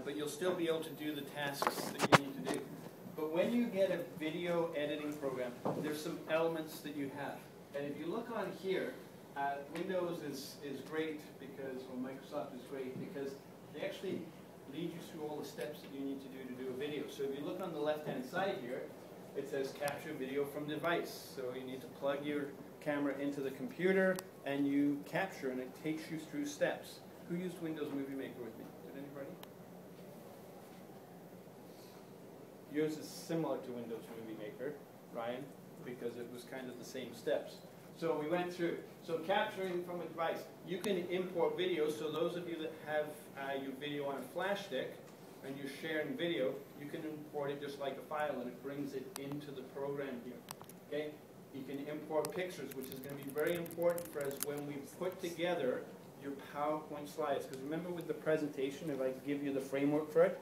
but you'll still be able to do the tasks that you need to do. But when you get a video editing program, there's some elements that you have. And if you look on here, Windows is great because, or Microsoft is great because they actually lead you through all the steps that you need to do a video. So if you look on the left-hand side here, it says capture video from device. So you need to plug your camera into the computer and you capture, and it takes you through steps. Who used Windows Movie Maker with me? Did anybody? Yours is similar to Windows Movie Maker, Ryan, because it was kind of the same steps. So we went through. So capturing from a device. You can import video, so those of you that have your video on a flash stick and you're sharing video, you can import it just like a file and it brings it into the program here. Okay? You can import pictures, which is going to be very important for us when we put together your PowerPoint slides. Because remember with the presentation, if I give you the framework for it,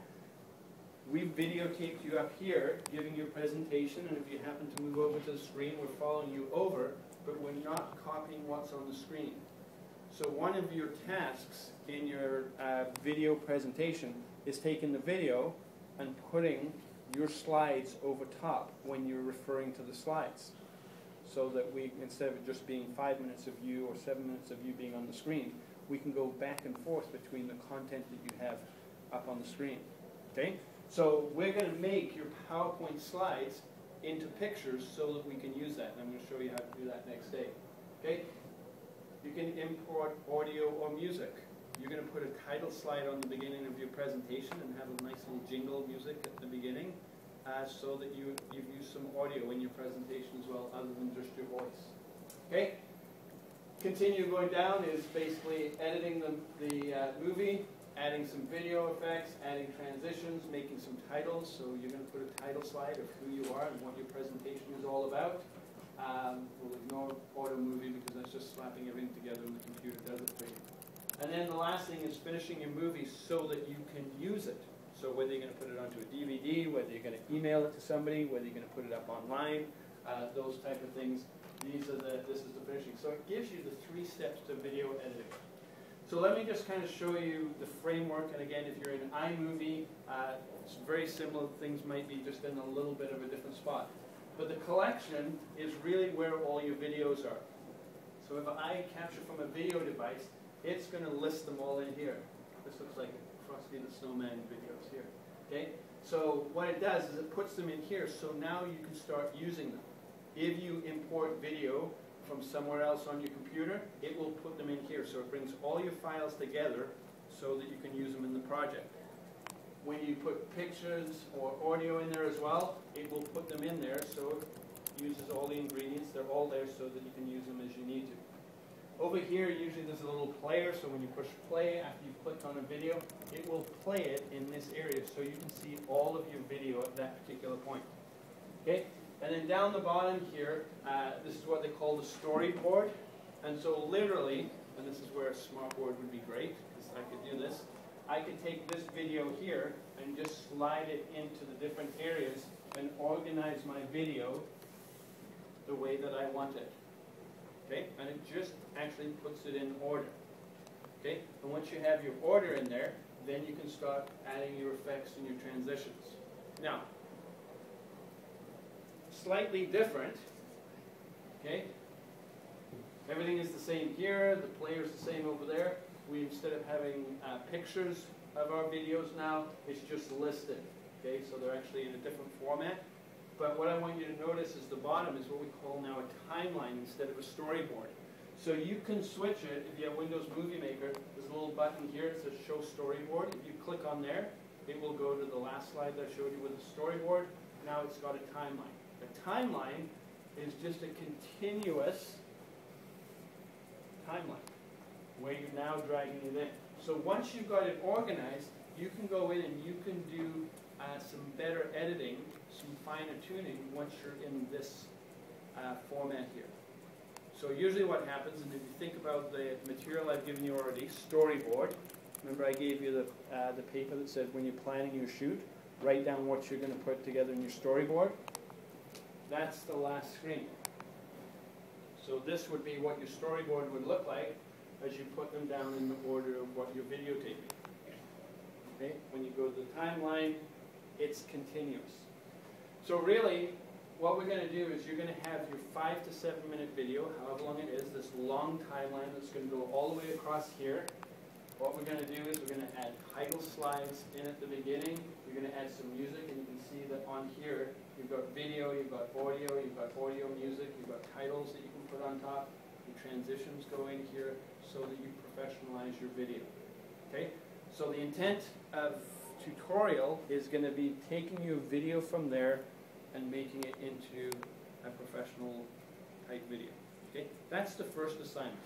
we've videotaped you up here giving your presentation, and if you happen to move over to the screen, we're following you over, but we're not copying what's on the screen. So one of your tasks in your video presentation is taking the video and putting your slides over top when you're referring to the slides. So that we, instead of it just being 5 minutes of you or 7 minutes of you being on the screen, we can go back and forth between the content that you have up on the screen. Okay? So we're going to make your PowerPoint slides into pictures so that we can use that. And I'm going to show you how to do that next day. Okay? You can import audio or music. You're going to put a title slide on the beginning of your presentation and have a nice little jingle music at the beginning so that you've used some audio in your presentation as well, other than just your voice. Okay? Continue going down is basically editing the movie, adding some video effects, adding transitions, making some titles. So you're going to put a title slide of who you are and what your presentation is all about. We'll ignore auto movie because that's just slapping everything together and the computer does it for you. And then the last thing is finishing your movie so that you can use it. So whether you're going to put it onto a DVD, whether you're going to email it to somebody, whether you're going to put it up online, those type of things. This is the finishing. So it gives you the 3 steps to video editing. So let me just kind of show you the framework. And again, if you're in iMovie, it's very similar. Things might be just in a little bit of a different spot. But the collection is really where all your videos are. So if I capture from a video device, it's going to list them all in here. This looks like Frosty the Snowman videos here. Okay? So what it does is it puts them in here, so now you can start using them. If you import video from somewhere else on your computer, it will put them in here. So it brings all your files together so that you can use them in the project. When you put pictures or audio in there as well, it will put them in there so it uses all the ingredients. They're all there so that you can use them as you need to. Over here, usually there's a little player, so when you push play after you've clicked on a video, it will play it in this area so you can see all of your video at that particular point. Okay? And then down the bottom here, this is what they call the storyboard. And so literally, and this is where a smartboard would be great, because I could do this, I could take this video here and just slide it into the different areas and organize my video the way that I want it. Okay? And it just actually puts it in order. Okay? And once you have your order in there, then you can start adding your effects and your transitions. Now, slightly different. Okay? Everything is the same here. The player is the same over there. We, instead of having pictures of our videos now, it's just listed. Okay? So they're actually in a different format. But what I want you to notice is the bottom is what we call now a timeline instead of a storyboard. So you can switch it, if you have Windows Movie Maker, there's a little button here that says Show Storyboard. If you click on there, it will go to the last slide that I showed you with the storyboard. Now it's got a timeline. A timeline is just a continuous timeline where you're now dragging it in. So once you've got it organized, you can go in and you can do some better editing, some finer tuning once you're in this format here. So usually what happens, and if you think about the material I've given you already, storyboard, remember I gave you the paper that said when you're planning your shoot, write down what you're going to put together in your storyboard. That's the last screen. So this would be what your storyboard would look like as you put them down in the order of what you're videotaping. Okay? When you go to the timeline, it's continuous. So really, what we're going to do is you're going to have your 5 to 7 minute video, however long it is, this long timeline that's going to go all the way across here. What we're going to do is we're going to add title slides in at the beginning. You're going to add some music, and you can see that on here you've got video, you've got audio music, you've got titles that you can put on top. Your transitions go in here so that you professionalize your video. Okay? So the intent of tutorial is going to be taking your video from there and making it into a professional type video. Okay? That's the first assignment.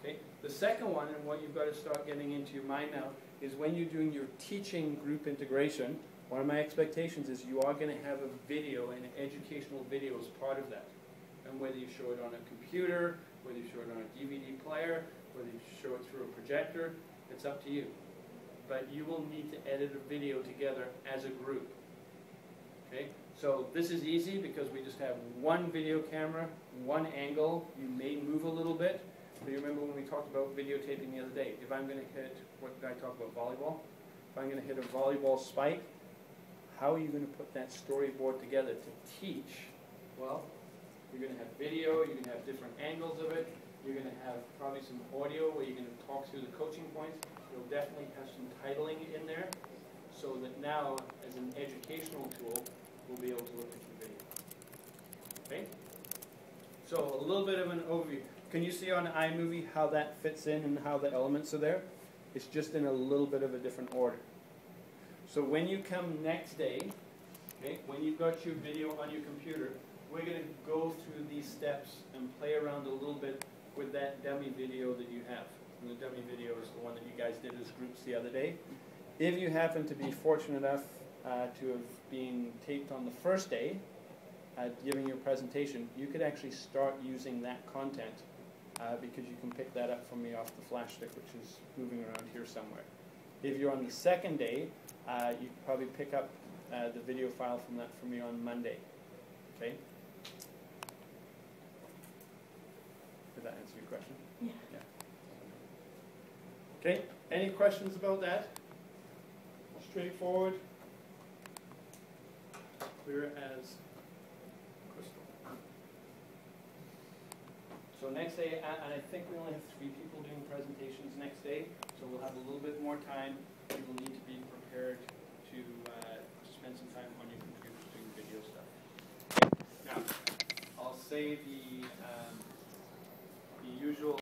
Okay? The second one, and what you've got to start getting into your mind now, is when you're doing your teaching group integration, one of my expectations is you are going to have a video, an educational video as part of that. And whether you show it on a computer, whether you show it on a DVD player, whether you show it through a projector, it's up to you. But you will need to edit a video together as a group. Okay? So this is easy because we just have one video camera, one angle. You may move a little bit. But you remember when we talked about videotaping the other day, if I'm going to hit, what did I talk about, volleyball? If I'm going to hit a volleyball spike, how are you going to put that storyboard together to teach? Well, you're going to have video, you're going to have different angles of it, you're going to have probably some audio where you're going to talk through the coaching points. You'll definitely have some titling in there so that now, as an educational tool, we'll be able to look at your video. Okay? So a little bit of an overview. Can you see on iMovie how that fits in and how the elements are there? It's just in a little bit of a different order. So when you come next day, okay, when you've got your video on your computer, we're going to go through these steps and play around a little bit with that dummy video that you have. And the dummy video is the one that you guys did as groups the other day. If you happen to be fortunate enough to have been taped on the first day, giving your presentation, you could actually start using that content because you can pick that up from me off the flash stick, which is moving around here somewhere. If you're on the second day, you could probably pick up the video file from that from me on Monday. Okay? Did that answer your question? Yeah. Okay, any questions about that? Straightforward, clear as crystal. So next day, and I think we only have 3 people doing presentations next day, so we'll have a little bit more time. You will need to be prepared to spend some time on your computer doing video stuff. Okay. Now, I'll say the usual